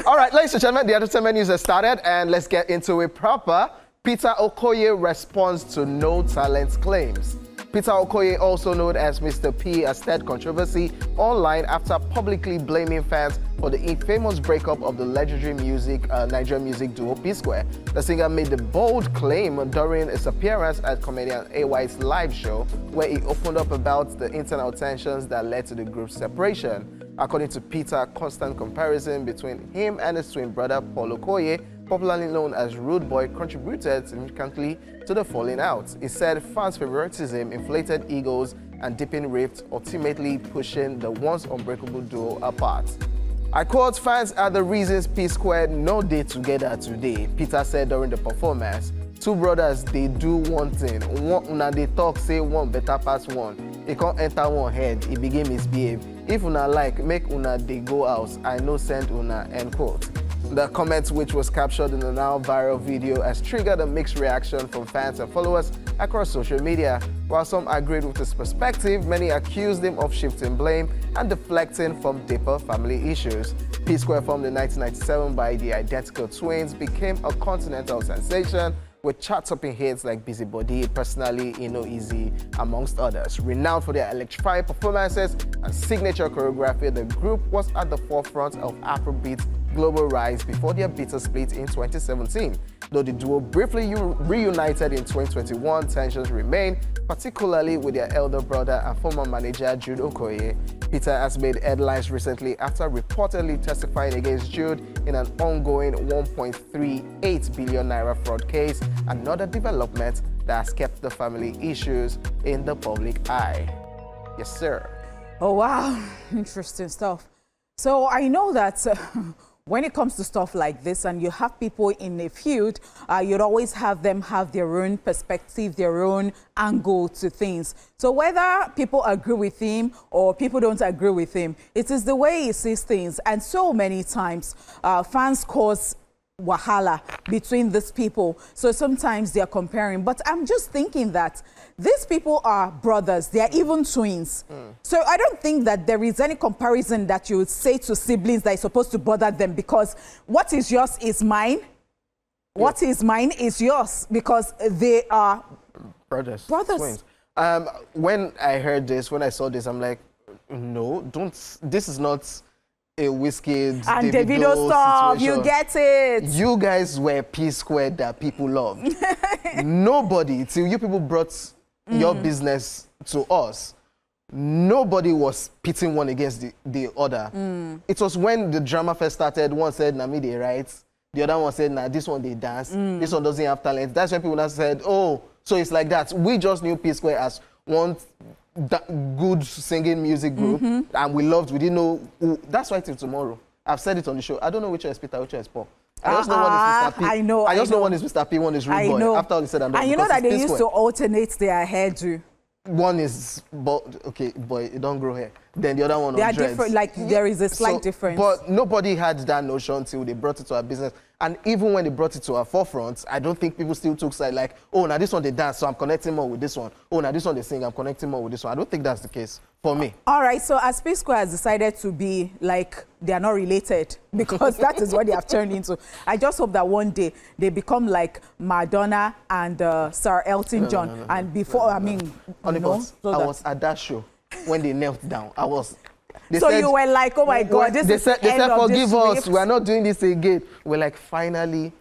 All right, ladies and gentlemen, the entertainment news has started, and let's get into it proper. Peter Okoye responds to no talent claims. Peter Okoye, also known as Mr. P, has stirred controversy online after publicly blaming fans for the infamous breakup of the legendary Nigerian music duo P-Square. The singer made the bold claim during his appearance at comedian AY's live show, where he opened up about the internal tensions that led to the group's separation. According to Peter, constant comparison between him and his twin brother Paul Okoye, popularly known as Rude Boy, contributed significantly to the falling out. He said fans' favoritism, inflated egos, and deepened rifts, ultimately pushing the once unbreakable duo apart. I quote, "Fans are the reasons P-Square no dey together today," Peter said during the performance. Two brothers, they do one thing. Una they talk, say one better pass one. He can't enter one head, he begin misbehave. If una like, make una they go out. I no send una, end quote. The comment, which was captured in the now viral video, has triggered a mixed reaction from fans and followers across social media. While some agreed with his perspective, many accused him of shifting blame and deflecting from deeper family issues. P-Square, formed in 1997 by the identical twins, became a continental sensation with chart-topping hits like Busybody, Personally, Easy, amongst others. Renowned for their electrifying performances and signature choreography, the group was at the forefront of Afrobeat's global rise before their bitter split in 2017. Though the duo briefly reunited in 2021, tensions remain, particularly with their elder brother and former manager Jude Okoye. Peter has made headlines recently after reportedly testifying against Jude in an ongoing 1.38 billion naira fraud case, another development that has kept the family issues in the public eye. Yes, sir. Oh, wow. Interesting stuff. So I know that when it comes to stuff like this and you have people in a feud, you'd always have them have their own perspective, their own angle to things. So whether people agree with him or people don't agree with him, it is the way he sees things. And so many times fans cause wahala between these people. So sometimes they're comparing. But I'm just thinking that these people are brothers. They are even twins. So I don't think that there is any comparison that you would say to siblings that is supposed to bother them, because what is yours is mine. What is mine is yours, because they are brothers. Twins. When I heard this, when I saw this, I'm like, no, don't. This is not a Whiskey and Davido stuff, you get it. You guys were P-Square that people loved. Nobody, till you people brought your business to us, nobody was pitting one against the other. It was when the drama first started, one said, "Nah, me they write." The other one said, "Nah, this one they dance. This one doesn't have talent." That's when people now said, "Oh, so it's like that." We just knew P-Square as one good singing music group, and we didn't know who. That's why till tomorrow, I've said it on the show, I don't know which one is Peter, which one is Paul. I just know one is Mr. P. I just know one is Mr. P, one is Rude Boy. After all he said and done. And you know that they used to alternate their hairdo. One is okay, boy, it don't grow hair. Then the other one, they are different. Like there is a slight difference. But nobody had that notion until they brought it to our business. And even when they brought it to our forefront, I don't think people still took side like, "Oh, now this one they dance, so I'm connecting more with this one. Oh, now this one they sing, I'm connecting more with this one." I don't think that's the case for me. All right, so as P-Square has decided to be like they are not related, because that is what they have turned into. I just hope that one day they become like Madonna and Sir Elton John. No. And before, I mean, I was at that show when they knelt down. They so said, you were like, "Oh my God, this is the end of forgive this us, we are not doing this again." We're like, finally,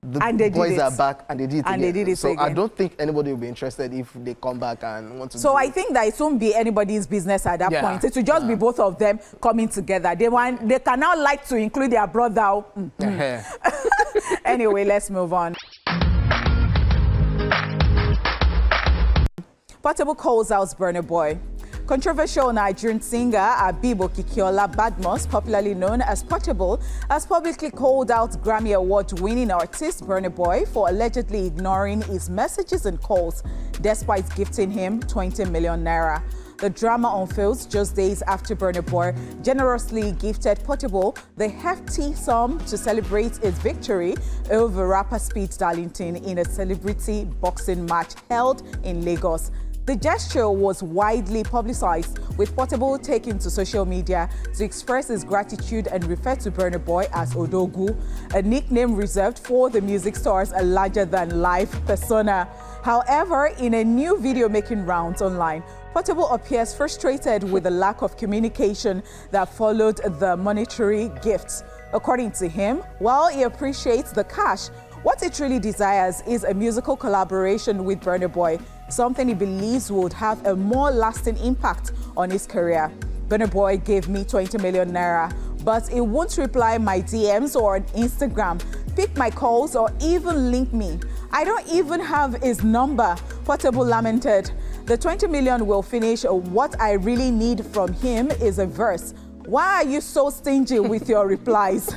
the boys are back and they did it again. So I don't think anybody will be interested if they come back and want to So I think that it won't be anybody's business at that point. It will just be both of them coming together. They can now like to include their brother. Anyway, let's move on. Portable calls out Burna Boy. Controversial Nigerian singer Abibo Kikiola Badmus, popularly known as Portable, has publicly called out Grammy Award-winning artist Burna Boy for allegedly ignoring his messages and calls, despite gifting him 20 million naira. The drama unfolds just days after Burna Boy generously gifted Portable the hefty sum to celebrate his victory over rapper Speed Darlington in a celebrity boxing match held in Lagos. The gesture was widely publicized, with Portable taking to social media to express his gratitude and refer to Burna Boy as Odogu, a nickname reserved for the music star's larger-than-life persona. However, in a new video making rounds online, Portable appears frustrated with the lack of communication that followed the monetary gift. According to him, while he appreciates the cash, what he truly desires is a musical collaboration with Burna Boy, something he believes would have a more lasting impact on his career. Burna Boy gave me 20 million naira, but he won't reply my DMs or on Instagram, pick my calls, or even link me. I don't even have his number, Portable lamented. The 20 million will finish. What I really need from him is a verse. Why are you so stingy with your replies?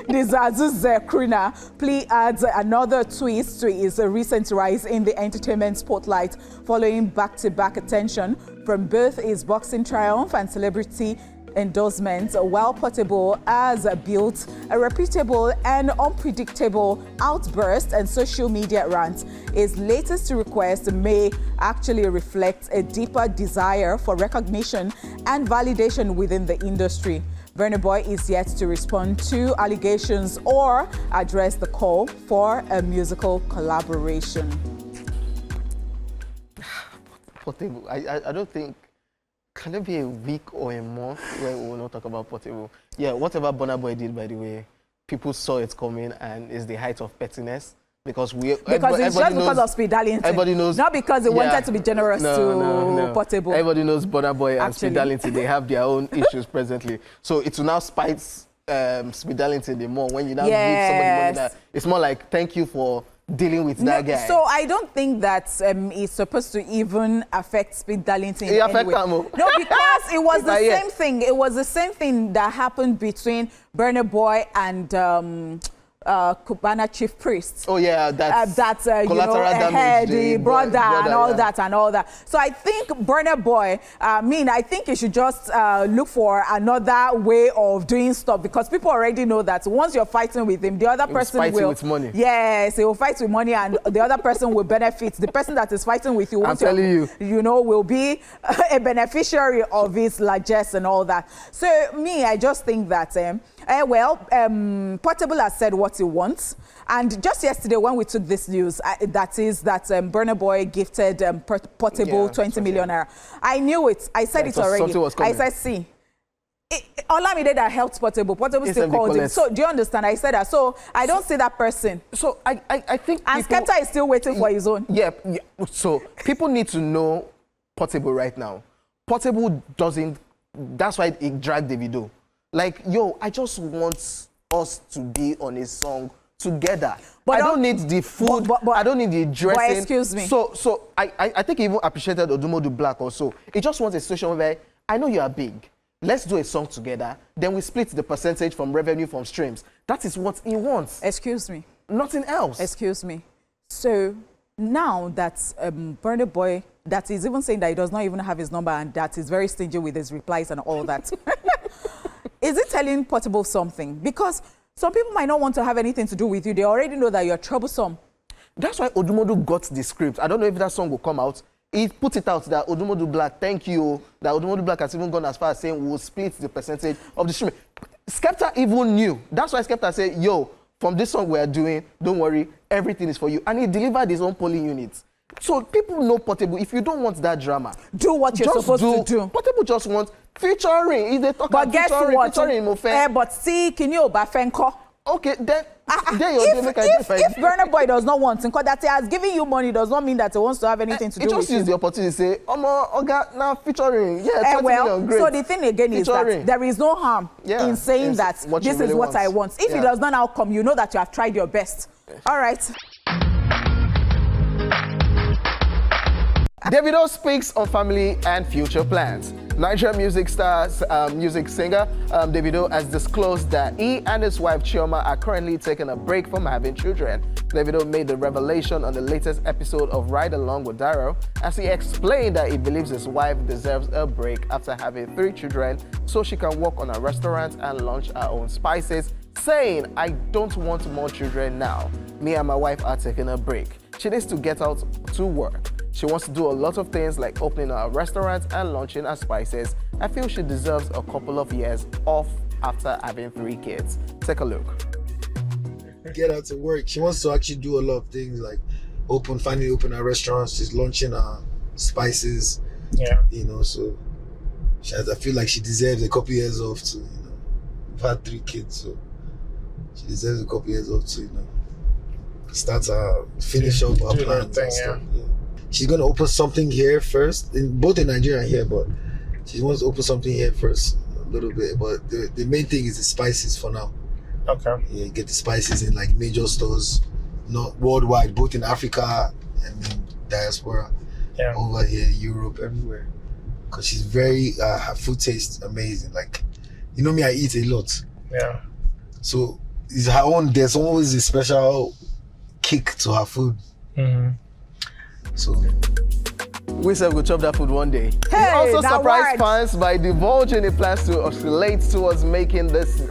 Nizazu Zekrina plea adds another twist to his recent rise in the entertainment spotlight, following back-to-back attention from both his boxing triumph and celebrity endorsements, while Portable has built a reputable and unpredictable outburst and social media rant. His latest request may actually reflect a deeper desire for recognition and validation within the industry. Burna Boy is yet to respond to allegations or address the call for a musical collaboration. Portable, I don't think, can there be a week or a month where we will not talk about Portable? Yeah, whatever Burna Boy did, by the way, people saw it coming and it's the height of pettiness. Because it's just because of Speed Darlington. Everybody knows. Not because he wanted to be generous to Portable. Everybody knows Burna Boy and Speed Darlington. They have their own issues presently. So it will now spite Speed Darlington the more when you now give somebody money that it's more like thank you for dealing with that guy. So I don't think that it's supposed to even affect Speed Darlington. It affects him. No, because it was the same thing. It was the same thing that happened between Burna Boy and Cubana Chief Priest. Oh yeah, that's collateral damage, the brother and all that and all that. So I think Burna Boy, I think you should just look for another way of doing stuff, because people already know that once you're fighting with him, the other person will with money. Yes, he will fight with money, and the other person will benefit. The person that is fighting with you, I'm telling you, will be a beneficiary of his largesse and all that. So I just think that Portable has said what he wants. And just yesterday when we took this news, that is that Burna Boy gifted Portable 20 million naira. I knew it. I said it already. I said, see, Olamide that helped Portable. Portable still called him. So do you understand? I said that. So I don't see that person. So I think and Skepta is still waiting for his own. Yeah. So people need to know Portable right now. Portable doesn't. That's why it dragged Davido. Like, I just want us to be on a song together. But I don't need the food. I don't need the dressing. But excuse me. So I think he even appreciated Odumodu Black also. He just wants a situation where I know you are big. Let's do a song together. Then we split the percentage from revenue from streams. That is what he wants. Excuse me. Nothing else. Excuse me. So now that Burna Boy, that is even saying that he does not even have his number and that he's very stingy with his replies and all that. Is it telling Portable something? Because some people might not want to have anything to do with you. They already know that you're troublesome. That's why Odumodu got the script. I don't know if that song will come out. He put it out that Odumodu Black, thank you. That Odumodu Black has even gone as far as saying we'll split the percentage of the streaming. Skepta even knew. That's why Skepta said, from this song we're doing, don't worry, everything is for you. And he delivered his own polling units. So people know Portable. If you don't want that drama, do what you're supposed to do. Portable just wants featuring. If they talk about featuring Mofe. But see, can you Bafenko? Okay, then if Burna Boy does not want to, that he has given you money does not mean that he wants to have anything to do with you. He just used the opportunity to say, Oga, now featuring. Yeah, 20 million, great. So the thing again is that there is no harm in saying that this is what I want. If it does not now come, you know that you have tried your best. All right. Davido speaks on family and future plans. Nigerian music singer Davido has disclosed that he and his wife Chioma are currently taking a break from having children. Davido made the revelation on the latest episode of Ride Along with Daryl as he explained that he believes his wife deserves a break after having 3 children so she can work on a restaurant and launch her own spices, saying, "I don't want more children now. Me and my wife are taking a break. She needs to get out to work. She wants to do a lot of things like opening a restaurant and launching her spices. I feel she deserves a couple of years off after having 3 kids. Take a look. Get her to work. She wants to actually do a lot of things like finally open her restaurant. She's launching her spices. Yeah. You know, so I feel like she deserves a couple years off too, you know. We've had 3 kids, so she deserves a couple years off too, you know. Finish up her plans and stuff. Yeah. She's gonna open something here first, both in Nigeria and here, but she wants to open something here first a little bit. But the main thing is the spices for now. Okay. Yeah, get the spices in like major stores, not worldwide, both in Africa and in diaspora. Yeah. Over here, Europe, everywhere. Cause she's very her food tastes amazing. Like, you know me, I eat a lot. Yeah. So it's her own. There's always a special kick to her food. Mm-hmm. So We said we'll chop that food one day. Hey, he also that surprised works. fans by divulging the plans to oscillate towards making this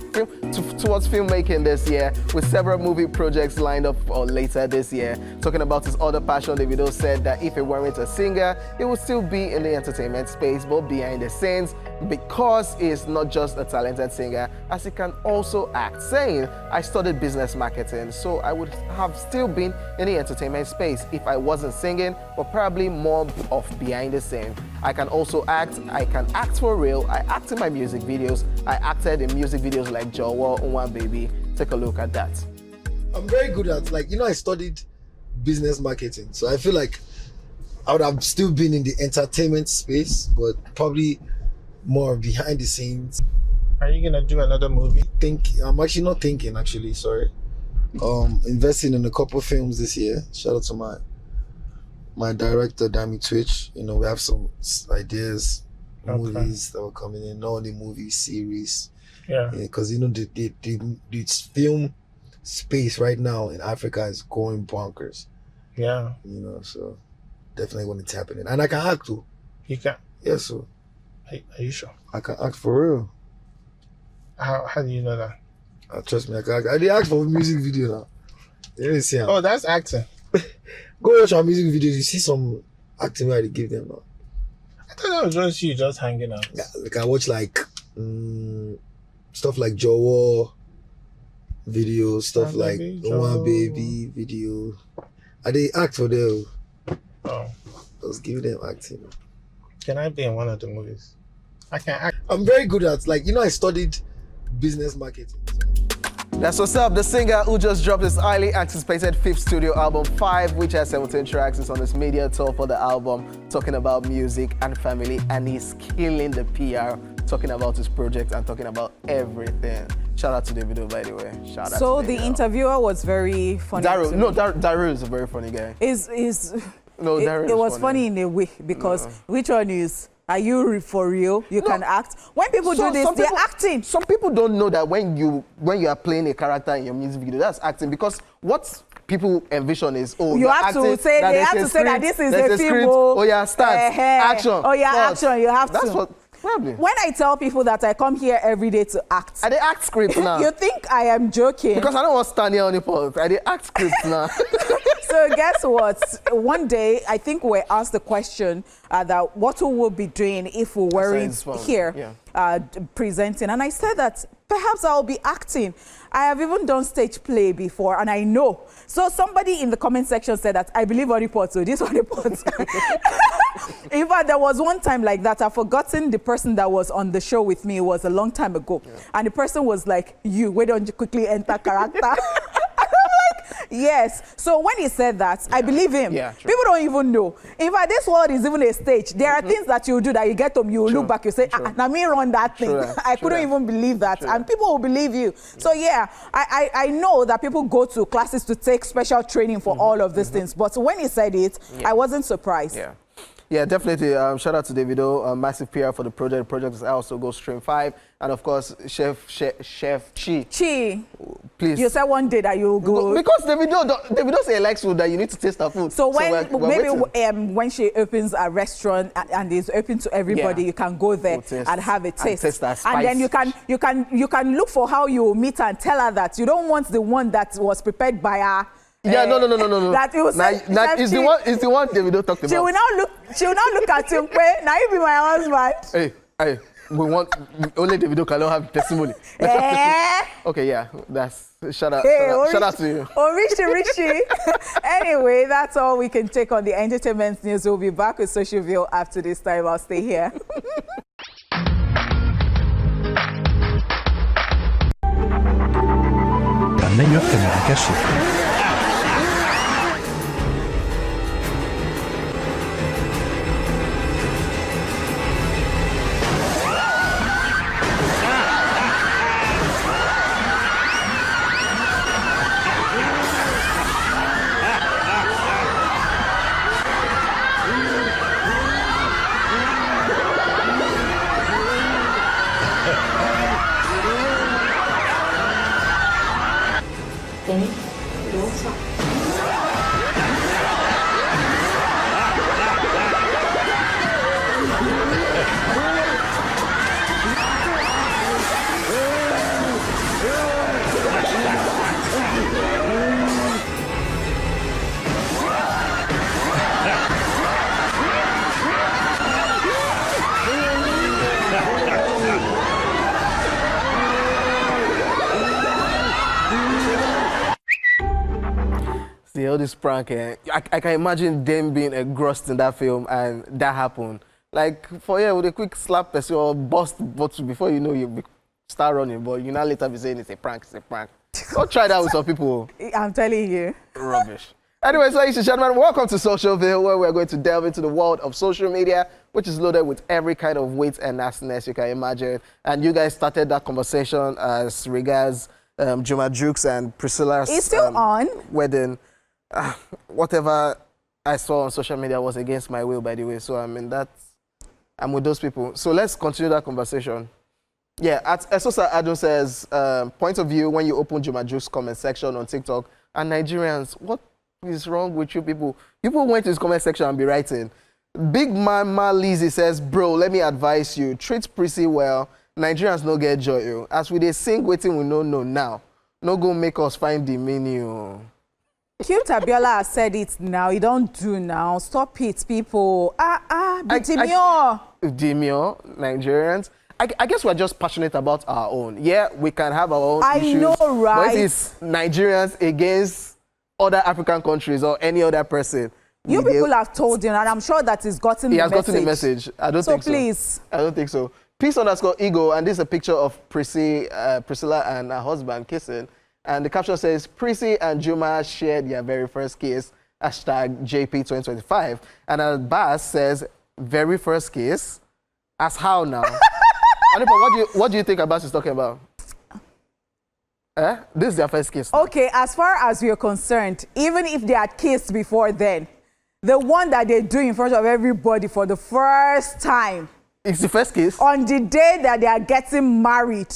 towards filmmaking this year, with several movie projects lined up for later this year. Talking about his other passion, Davido said that if he weren't a singer, he would still be in the entertainment space, but behind the scenes, because he's not just a talented singer, as he can also act. Saying, I studied business marketing, so I would have still been in the entertainment space if I wasn't singing, but probably more of behind the scene. I can also act. I can act for real. I act in my music videos. I acted in music videos like Jawa, Unwa Baby. Take a look at that. I'm very good at, like, you know, I studied business marketing, so I feel like I would have still been in the entertainment space, but probably more behind the scenes. Are you gonna do another movie? I'm actually not thinking, actually, sorry. Investing in a couple films this year. Shout out to my director, Dami Twitch. You know, we have some ideas, movies that were coming in, not only movies, series. Yeah. Because, you know, the film space right now in Africa is going bonkers. Yeah. You know, so definitely want to tap in. And I can act too. You can. Yes, sir. Are you sure? I can act for real. How do you know that? Trust me, I can act. I did act for a music video now. You didn't see how. Oh, that's acting. Go watch our music videos. You see some acting where I give them now. I thought that was just you just hanging out. Yeah, like I watch like stuff like Jawa videos, stuff like One Baby video. I did act for them. Oh. I was giving them acting. Can I be in one of the movies? I can act. I'm very good at, like, you know, I studied business marketing. That's what's up. The singer who just dropped his highly anticipated 5th studio album, 5, which has 17 tracks, is on his media tour for the album, talking about music and family, and he's killing the PR, talking about his project and talking about everything. Shout out to Davido, by the way. Shout out. So to the Davido. interviewer was very funny. Daru is a very funny guy. No, it was funny in a way, because which one is, are you for real? You can act. When people do this, they're acting. Some people don't know that when you are playing a character in your music video, that's acting, because what people envision is, oh, you have to say, they have to say that this is a film. Oh yeah, start, action. Oh yeah, action. You have to. That's what. Probably. When I tell people that I come here every day to act, I dey act script now. You think I am joking? Because I don't want to stand here on the pod. I dey act script now. So guess what? One day, I think we asked the question that what we would be doing if we weren't here presenting. And I said that perhaps I'll be acting. I have even done stage play before, and I know. So somebody in the comment section said that I believe on reports, so this one reports. In fact, there was one time like that. I've forgotten the person that was on the show with me. It was a long time ago. Yeah. And the person was like, why don't you quickly enter character? Yes. So when he said that, I believe him. Yeah, people don't even know. In fact, this world is even a stage. There are things that you do that you get them, you look back, you say, now me run that thing. I couldn't even believe that. And people will believe you. So yeah, I know that people go to classes to take special training for all of these things. But when he said it, I wasn't surprised. Yeah. Yeah, definitely. Shout out to Davido. Massive PR for the project. The project is also go stream 5. And of course, Chef Chi. Chi. Please. You said one day that you go. Because Davido say he likes food, that you need to taste her food. So when when she opens a restaurant and is open to everybody, you can go there and have a taste. And then you can look for how you meet her and tell her that you don't want the one that was prepared by her. Yeah, no. That it was Now it's the one Davido talked about. She will now look at him. Now you be my husband. Hey, we want only Davido can have testimony. Okay, yeah, that's shout out to you. Oh, Richie. Anyway, that's all we can take on the entertainment news. We'll be back with Social View after this time. I'll stay here. La meilleure caméra cachée. See, all this prank, I can imagine them being engrossed in that film and that happened. Like, with a quick slap person or bust bottle before you know you start running, but you now later be saying it's a prank. Don't try that with some people. I'm telling you. Rubbish. Anyway, so ladies and gentlemen, welcome to Social View, where we're going to delve into the world of social media, which is loaded with every kind of weight and nastiness you can imagine. And you guys started that conversation as regards Juma Jukes and Priscilla's It's still on. wedding. Whatever I saw on social media was against my will, by the way. So I'm with those people. So let's continue that conversation. Yeah, at Esosa Adon says, point of view when you open Juma Jukes comment section on TikTok, and Nigerians, what is wrong with you people? People went to his comment section and be writing. Big Mama Lizzie says, bro, let me advise you, treat Prissy well. Nigerians no get joy. As we they sing waiting we no know now. No go make us find the menu. Cute Abiola has said it now. You don't do now. Stop it, people. Be demure. Demure, Nigerians. I guess we're just passionate about our own. Yeah, we can have our own issues. I know, right? But if it's Nigerians against other African countries or any other person. You people have told him, and I'm sure that he's gotten the message. He has gotten the message. I don't think so. So please. I don't think so. Peace_ego, and this is a picture of Priscilla and her husband kissing. And the caption says, Prissy and Juma shared their very first kiss, #JP2025. And Albas says, very first kiss? As how now? Anipa, what do you think Abbas is talking about? This is their first kiss. Okay, as far as we are concerned, even if they had kissed before then, the one that they do in front of everybody for the first time. It's the first kiss? On the day that they are getting married.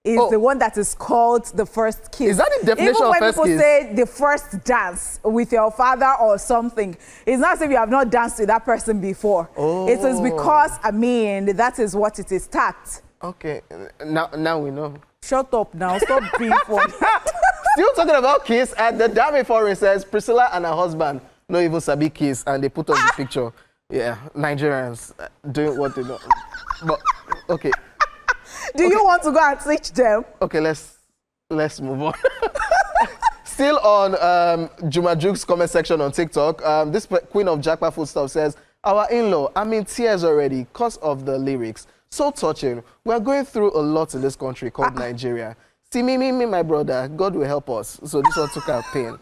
Is the one that is called the first kiss. Is that the definition of first kiss? Even when people say the first dance with your father or something, it's not as if you have not danced with that person before. It is because, that is what it is tact. Okay, now we know. Shut up now, stop being funny. Still talking about kiss, and the Dami Foreign says, Priscilla and her husband no even sabi kiss, and they put up the picture. Yeah, Nigerians doing what they know. But, okay. Do you want to go and teach them? Okay, let's move on. Still on Juma Juke's comment section on TikTok, this Queen of Jackpot Foodstuff says, our in-law, I'm in tears already because of the lyrics. So touching. We are going through a lot in this country called Nigeria. See, me, my brother, God will help us. So this one took our pain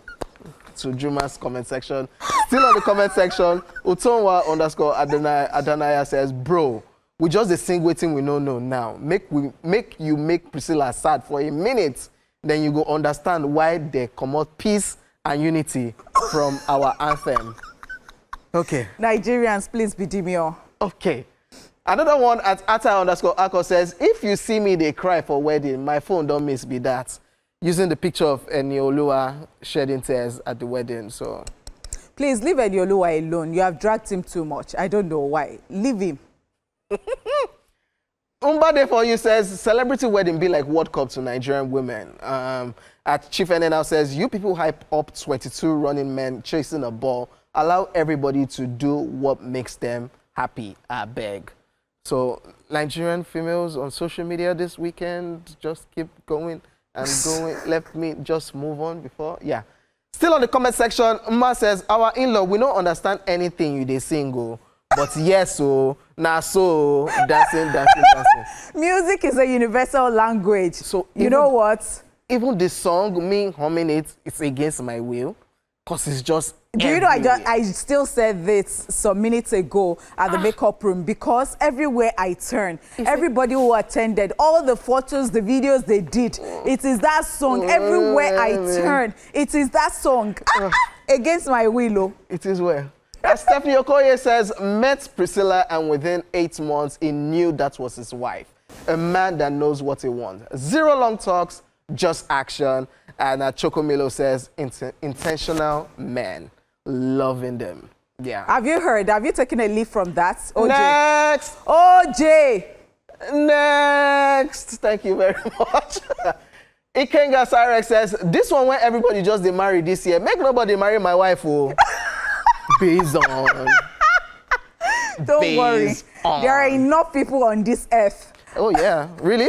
to Juma's comment section. Still on the comment section, Utonwa_Adanaya says, bro, we just the sing waiting we no know now. Make you make Priscilla sad for a minute, then you go understand why they come out peace and unity from our anthem. Okay. Nigerians, please be demure. Okay. Another one at Ata_Ako says, if you see me they cry for wedding, my phone don't miss be that. Using the picture of Eniolua shedding tears at the wedding. So please leave Eniolua alone. You have dragged him too much. I don't know why. Leave him. Umbade for you says, celebrity wedding be like World Cup to Nigerian women. At Chief NNL says, you people hype up 22 running men chasing a ball. Allow everybody to do what makes them happy, I beg. So Nigerian females on social media this weekend, just keep going and going. Let me just move on before, yeah. Still on the comment section, Uma says, our in-law, we don't understand anything you they single. But yes, so, nah, so, dancing. Music is a universal language. So you know what? Even the song, me humming it, it's against my will. Because it's just Do you know, I still said this some minutes ago at the makeup room, because everywhere I turn, everybody who attended, all the photos, the videos they did, it is that song. Everywhere I turn, it is that song. Against my will. It is well. As Stephanie Okoye says, met Priscilla and within 8 months, he knew that was his wife. A man that knows what he wants. Zero long talks, just action. And Chokomilo says, intentional men. Loving them. Yeah. Have you heard? Have you taken a leaf from that? OJ. Next. OJ. Next. Thank you very much. Ikenga Cyrus says, this one when everybody just they marry this year, make nobody marry my wife. Oh. Based on. Don't worry. There are enough people on this earth. Oh, yeah. Really?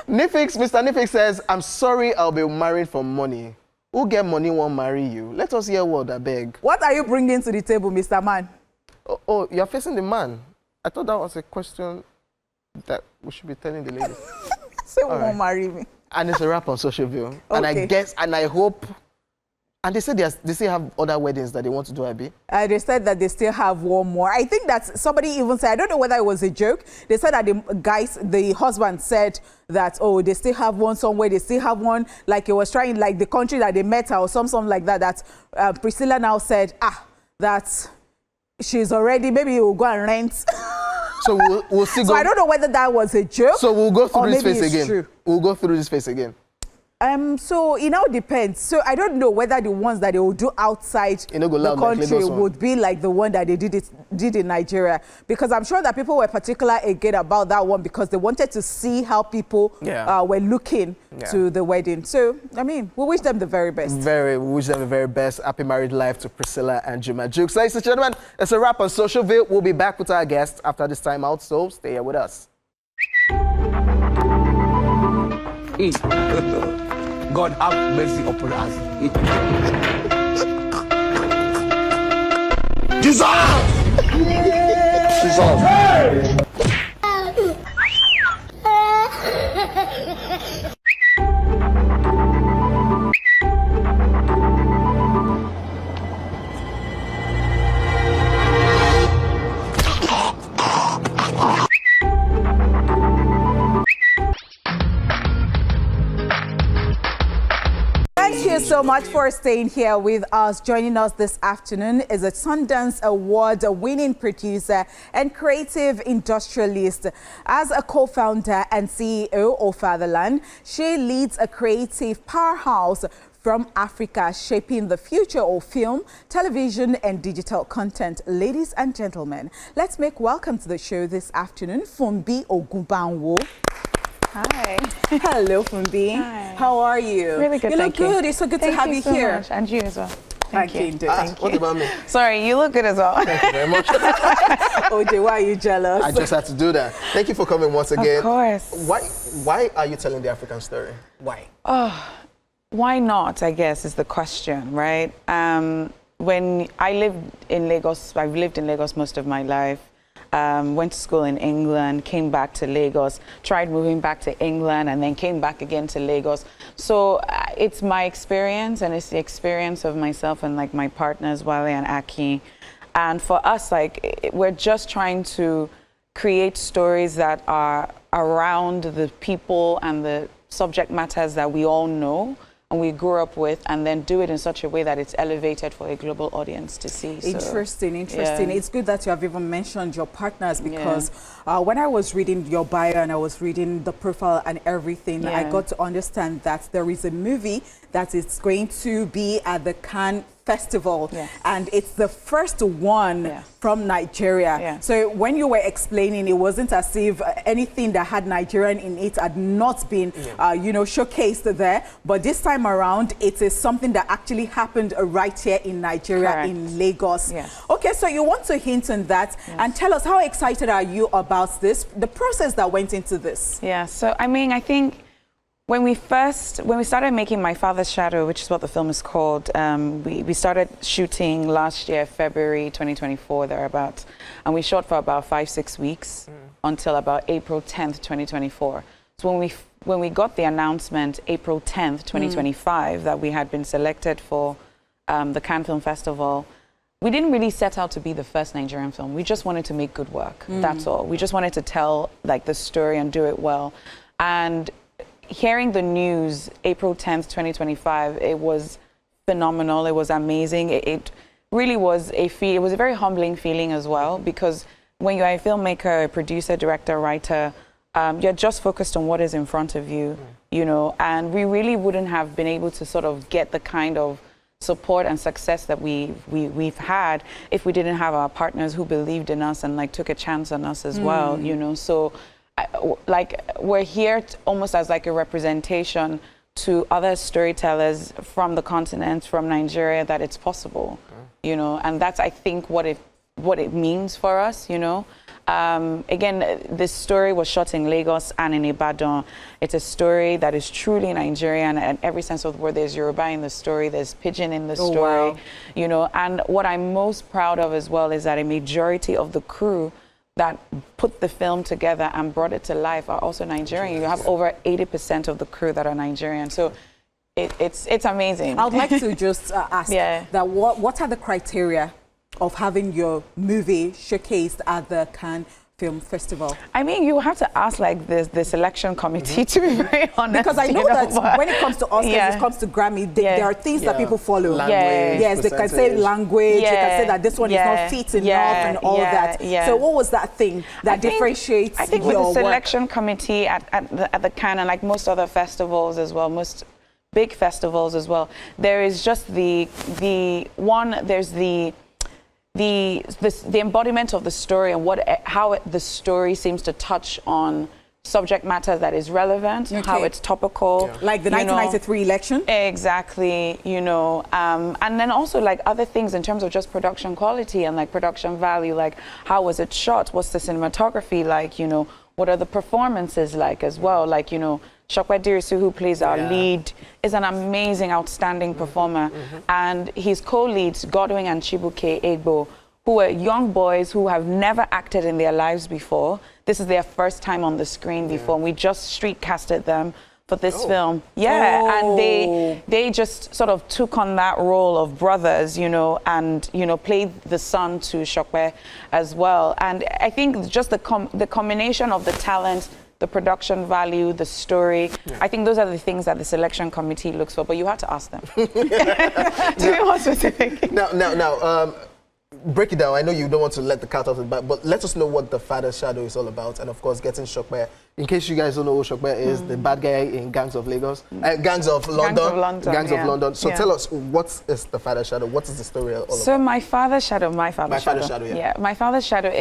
Nifix, Mr. Nifix says, I'm sorry I'll be married for money. Who get money won't marry you? Let us hear what I beg. What are you bringing to the table, Mr. Man? Oh, you're facing the man. I thought that was a question that we should be telling the ladies. Say who won't marry me. And it's a wrap on Social View. Okay. And I guess, and I hope, and they said they still have other weddings that they want to do, Abi. They said that they still have one more. I think that somebody even said, I don't know whether it was a joke. They said that the husband said that, oh, they still have one somewhere. They still have one, like it was trying, like the country that they met her or something like that. That Priscilla now said, that she's already, maybe we'll go and rent. So we'll see. So I don't know whether that was a joke. So we'll go through this phase again. True. We'll go through this phase again. So it now depends. So I don't know whether the ones that they will do outside the country would be like the one that they did in Nigeria, because I'm sure that people were particular again about that one because they wanted to see how people were looking to the wedding. So I mean, we wish them the very best. We wish them the very best. Happy married life to Priscilla and Juma Jukes. Ladies and gentlemen, it's a wrap on Social View. We'll be back with our guests after this time out, so stay here with us. God have mercy upon us. Jesus! Thank you so much for staying here with us. Joining us this afternoon is a Sundance Award-winning producer and creative industrialist. As a co-founder and CEO of Fatherland, she leads a creative powerhouse from Africa, shaping the future of film, television, and digital content. Ladies and gentlemen, let's make welcome to the show this afternoon, Fumbi Ogunbanwo. Hi. Hello, Fumbi. Hi. How are you? Really good, thank you. You look good. It's so good to have you so here. Much. And you as well. Thank you. What about me? Sorry, you look good as well. Thank you very much. OJ, why are you jealous? I just had to do that. Thank you for coming once again. Of course. Why are you telling the African story? Why? Why not, I guess, is the question, right? When I lived in Lagos, I've lived in Lagos most of my life. Went to school in England, came back to Lagos, tried moving back to England, and then came back again to Lagos. So it's my experience, and it's the experience of myself and like my partners, Wale and Aki. And for us, like, we're just trying to create stories that are around the people and the subject matters that we all know and we grew up with, and then do it in such a way that it's elevated for a global audience to see. Interesting. Yeah. It's good that you have even mentioned your partners, because when I was reading your bio and I was reading the profile and everything, I got to understand that there is a movie that is going to be at the Cannes Festival, Yes. and it's the first one Yes. from Nigeria. Yes. So when you were explaining, it wasn't as if anything that had Nigerian in it had not been, showcased there. But this time around, it is something that actually happened right here in Nigeria, Correct. in Lagos. Yes. Okay, so you want to hint on that and tell us, how excited are you about this, the process that went into this? Yeah, so I mean, I think when we started making My Father's Shadow, which is what the film is called, we started shooting last year, February 2024, thereabouts. And we shot for about 5-6 weeks until about April 10th, 2024. So when we got the announcement, April 10th, 2025, that we had been selected for the Cannes Film Festival, we didn't really set out to be the first Nigerian film. We just wanted to make good work. That's all. We just wanted to tell like the story and do it well. And hearing the news, April 10th, 2025, it was phenomenal. It was amazing. It really was it was a very humbling feeling as well, because when you're a filmmaker, a producer, director, writer, you're just focused on what is in front of you, and we really wouldn't have been able to sort of get the kind of support and success that we've had if we didn't have our partners who believed in us and like took a chance on us as well, So like we're here almost as like a representation to other storytellers from the continent, from Nigeria, that it's possible, and that's, I think, what it means for us, Again, this story was shot in Lagos and in Ibadan. It's a story that is truly Nigerian, and every sense of the word. There's Yoruba in the story, there's Pidgin in the story, and what I'm most proud of as well is that a majority of the crew that put the film together and brought it to life are also Nigerian. You have over 80% of the crew that are Nigerian. So it's amazing. I'd like to just ask that what are the criteria of having your movie showcased at the Cannes Film Festival? I mean, you have to ask like the selection committee, to be very honest. Because I know that when it comes to Oscars, it comes to Grammy, there are things that people follow. Language, yes, they can say language, they can say that this one is not fit enough and all that. So what was that thing that differentiates I think your with the work? selection committee at the Cannes, and like most other festivals as well, most big festivals as well, there is just there's the embodiment of the story and how the story seems to touch on subject matter that is relevant, how it's topical. Like the 1993 election? Exactly, and then also like other things in terms of just production quality and like production value, like how was it shot, what's the cinematography like, what are the performances like as well, like, Shokwe Dirisu, who plays our lead, is an amazing, outstanding performer. And his co-leads, Godwin and Chibuke Egbo, who are young boys who have never acted in their lives before. This is their first time on the screen before. And we just street casted them for this film. And they just sort of took on that role of brothers, and, played the son to Shokwe as well. And I think just the combination of the talent, the production value, the story. I think those are the things that the selection committee looks for, but you have to ask them. To be more specific. Now, break it down. I know you don't want to let the cat out of the bag, but let us know what The Father's Shadow is all about, and of course, getting Shokwe. In case you guys don't know who Shokwe is, the bad guy in Gangs of Lagos, Gangs of London. Gangs of London. So tell us, what is The Father's Shadow? What is the story all about? So My Father's Shadow, My Father's Shadow. Yeah. My Father's Shadow,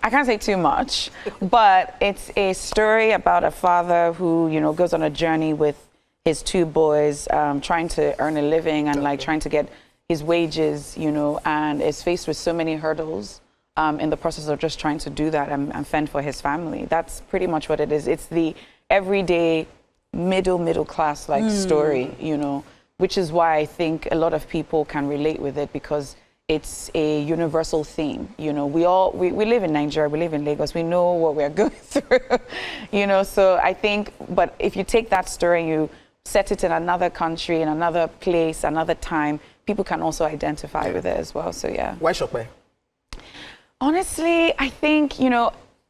I can't say too much, but it's a story about a father who, goes on a journey with his two boys, trying to earn a living and like trying to get his wages, and is faced with so many hurdles in the process of just trying to do that and fend for his family. That's pretty much what it is. It's the everyday middle class like story, which is why I think a lot of people can relate with it, because it's a universal theme. We live in Nigeria, we live in Lagos, we know what we're going through, so I think, but if you take that story and you set it in another country, in another place, another time, people can also identify with it as well, so yeah. Why Shokwe? Honestly, I think,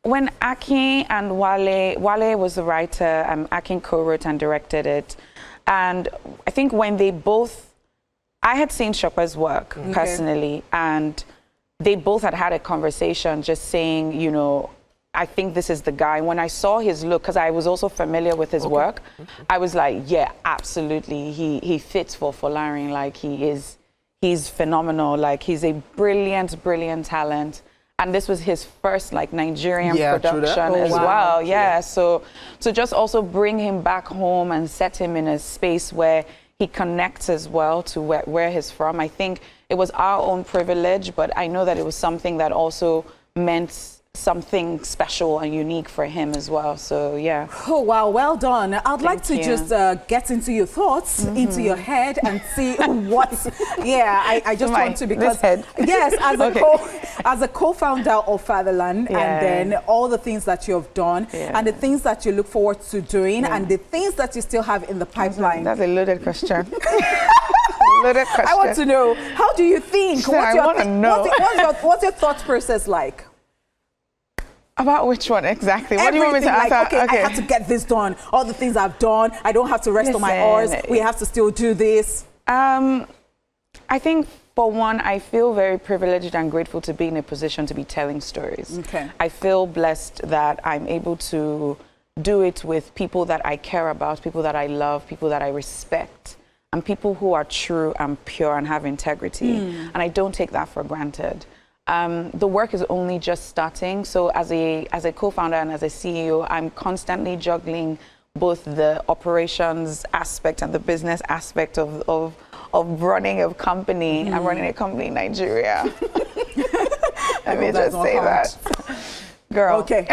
when Akin and Wale was the writer, Akin co-wrote and directed it, and I think when I had seen Shokwe's work personally, and they both had a conversation just saying, I think this is the guy. When I saw his look, because I was also familiar with his work, I was like, yeah, absolutely. He fits for Folarin. Like, he is he's phenomenal. Like, he's a brilliant, brilliant talent. And this was his first like Nigerian production as well. Yeah. So just also bring him back home and set him in a space where he connects as well to where he's from. I think it was our own privilege, but I know that it was something that also meant something special and unique for him as well. So yeah. Oh wow, well done. I'd like to just get into your thoughts, into your head, and see what. Yeah, I just want to, because yes, as a co-founder of Fatherland, and then all the things that you have done, and the things that you look forward to doing, and the things that you still have in the pipeline. That's a loaded question. Loaded question. I want to know, how do you think? I want to know. What's your thought process like? About which one exactly? What do you want me to answer? Like, okay, I have to get this done. All the things I've done, I don't have to rest on my oars. We have to still do this. I think, for one, I feel very privileged and grateful to be in a position to be telling stories. Okay. I feel blessed that I'm able to do it with people that I care about, people that I love, people that I respect, and people who are true and pure and have integrity. And I don't take that for granted. The work is only just starting. So as a co-founder and as a CEO, I'm constantly juggling both the operations aspect and the business aspect of running a company. I'm running a company in Nigeria. Let me just say that. Girl. Okay.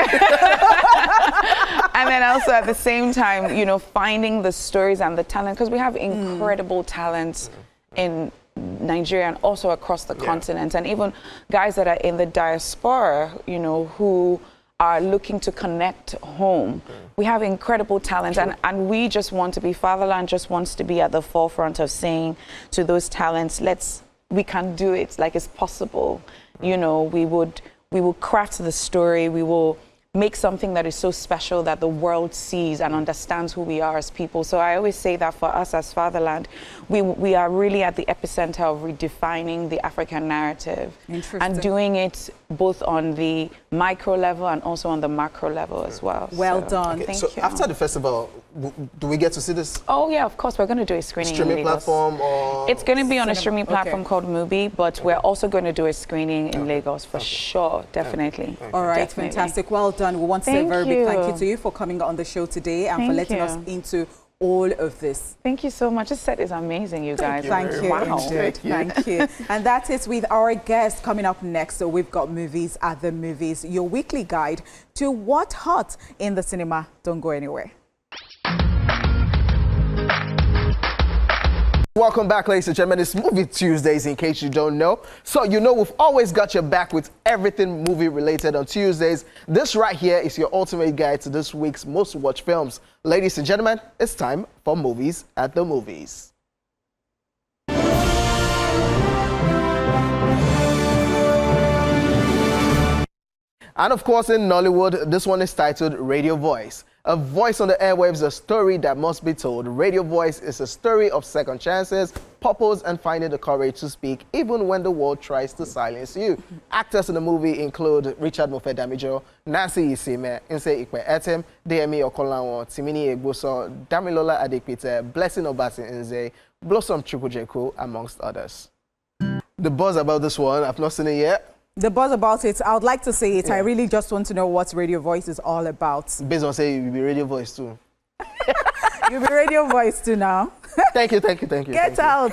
And then also at the same time, you know, finding the stories and the talent, because we have incredible talents in Nigeria and also across the continent, and even guys that are in the diaspora, you know, who are looking to connect home. We have incredible talent, and we just want to be, Fatherland just wants to be at the forefront of saying to those talents, we can do it, like, it's possible. You know, we will craft the story, we will make something that is so special that the world sees and understands who we are as people. So I always say that for us as Fatherland, we are really at the epicenter of redefining the African narrative and doing it both on the micro level and also on the macro level as well. Well done. Okay, so after the festival, do we get to see this? Oh yeah, of course. We're going to do a screening. Streaming platform, or it's going to be on a streaming platform called Mubi, but we're also going to do a screening in Lagos for sure, definitely. All right, fantastic. Well done. We want to say a very big thank you to you for coming on the show today and for letting us into all of this. Thank you so much. This set is amazing, you guys. Thank you. Wow. Thank you. And that is with our guest. Coming up next, so we've got Movies at the Movies, your weekly guide to what's hot in the cinema. Don't go anywhere. Welcome back, ladies and gentlemen. It's Movie Tuesdays, in case you don't know. So you know we've always got your back with everything movie related on Tuesdays. This right here is your ultimate guide to this week's most watched films. Ladies and gentlemen, it's time for Movies at the Movies. And of course, in Nollywood, this one is titled Radio Voice. A voice on the airwaves, a story that must be told. Radio Voice is a story of second chances, purpose, and finding the courage to speak even when the world tries to silence you. Actors in the movie include Richard Mofe-Damijo, Nancy Isime, Nse Ikpe-Etim, Deyemi Okolawon, Timini Egboso, Damilola Adekpite, Blessing Obasi Nze, Blossom Chukwujeku, amongst others. The buzz about this one, I've not seen it yet. The buzz about it, I would like to say it. I really just want to know what Radio Voice is all about. Based on saying you'll be Radio Voice too. You'll be Radio Voice too now. Thank you. Get out.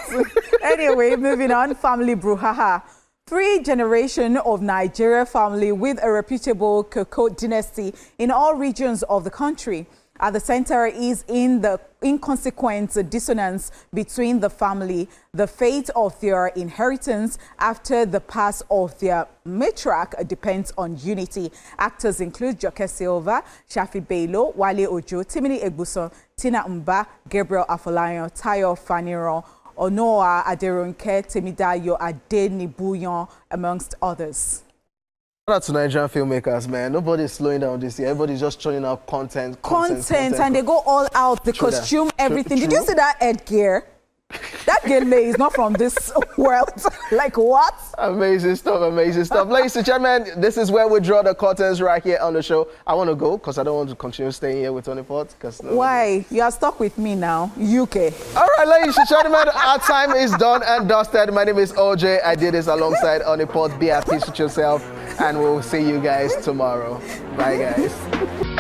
Anyway, moving on, family brouhaha. 3 generations of Nigeria family with a reputable Koko dynasty in all regions of the country. At the center is in the inconsequent dissonance between the family, the fate of their inheritance after the pass of their matriarch depends on unity. Actors include Joke Silva, Shafi Bello, Wale Ojo, Timini Egbuson, Tina Mba, Gabriel Afolayan, Tayo Faniro, Onoa Aderonke, Temidayo Adenibuyon, amongst others. Shout out to Nigerian filmmakers, man. Nobody's slowing down this year. Everybody's just churning out content, and they go all out. The costume, everything. Did you see that headgear? That Is not from this world. Like what? Amazing stuff, amazing stuff. Ladies and gentlemen, this is where we draw the curtains right here on the show. I want to go because I don't want to continue staying here with Tony Ford. Why? You are stuck with me now, UK. All right, ladies and gentlemen, our time is done and dusted. My name is OJ. I did this alongside Oniport. Be at peace with yourself, and we'll see you guys tomorrow. Bye, guys.